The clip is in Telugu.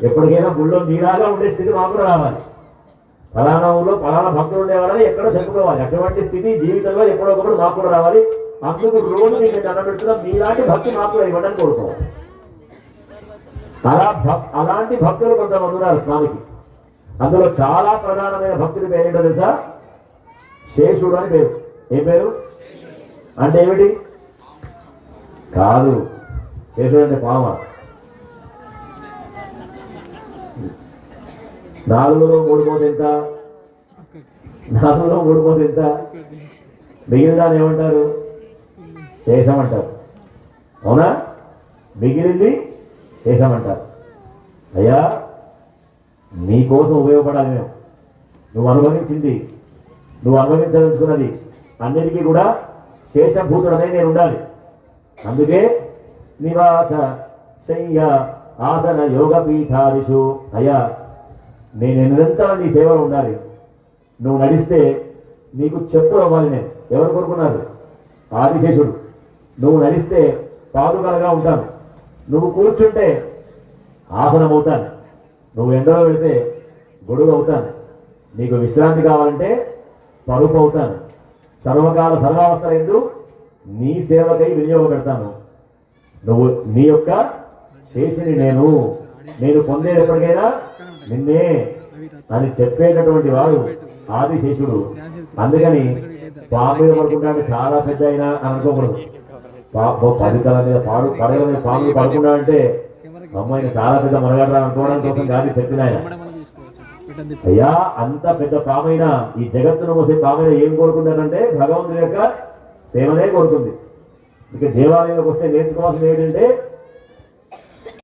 ఎప్పటికైనా గుళ్ళో నీలాగా ఉండే స్థితి మాకు రావాలి. ఫలానా ఊళ్ళో ఫలానా భక్తులు ఉండేవాళ్ళని ఎక్కడో చెప్పుకోవాలి. అటువంటి స్థితి జీవితంలో ఎప్పుడొకప్పుడు మాకు కూడా రావాలి. అందుకు రోజు నేను దండం పెడుతున్నా, మీలాంటి భక్తి మాకు కూడా ఇవ్వడానికి కోరుకోవాలి. అలాంటి భక్తులు కొంతమంది ఉన్నారు స్వామికి. అందులో చాలా ప్రధానమైన భక్తుడి పేరేంటో తెలుసా? శేషుడు అని పేరు. ఏ పేరు అంటే ఏమిటి? కాదు, శేషుడు అంటే పామ. 4లో 3 పోతే ఎంత? 4లో 3 పోతే ఎంత? మిగిలిన దాన్ని ఏమంటారు? శేషం అంటారు. అవునా? మిగిలింది శేషం అంటారు. అయ్యా, నీకోసం ఉపయోగపడాలి మేము. నువ్వు అనుభవించింది, నువ్వు అనుభవించదలుచుకున్నది అన్నిటికీ కూడా శేషభూతుడనే నేను ఉండాలి. అందుకే నివాస శయ్య ఆసన యోగ పీఠాదిషు. అయ్యా, నేను నిరంతరం నీ సేవలో ఉండాలి. నువ్వు నడిస్తే నీకు చెప్పులు అవ్వాలి. నేను ఎవరు కోరుకున్నారు? ఆదిశేషుడు. నువ్వు నడిస్తే పాదుకలుగా ఉంటాను, నువ్వు కూర్చుంటే ఆసనం అవుతాను, నువ్వు ఎండలో పెడితే గొడుగు అవుతాను, నీకు విశ్రాంతి కావాలంటే పరుపు అవుతాను, సర్వకాల సర్వావస్థ ఎందు నీ సేవకై వినియోగపెడతాను. నువ్వు నీ యొక్క శేషిని నేను పొందేది ఎప్పటికైనా నిన్నే అని చెప్పేటటువంటి వాడు ఆదిశేషుడు. అందుకని పాము మీద పడుకుంటాడు, చాలా పెద్ద అయినా అని అనుకోకూడదు. 10 తల మీద పడగల మీద పాములు పడుకున్నా అంటే అమ్మాయిని చాలా పెద్ద మనగడరా అనుకోవడం కోసం కానీ చెప్పిన ఆయన. అయ్యా, అంత పెద్ద పామైనా, ఈ జగత్తును మోసే పామైనా ఏం కోరుకుంటానంటే భగవంతుని యొక్క సేవనే కోరుతుంది. ఇక దేవాలయంలోకి వస్తే నేర్చుకోవాల్సింది ఏంటంటే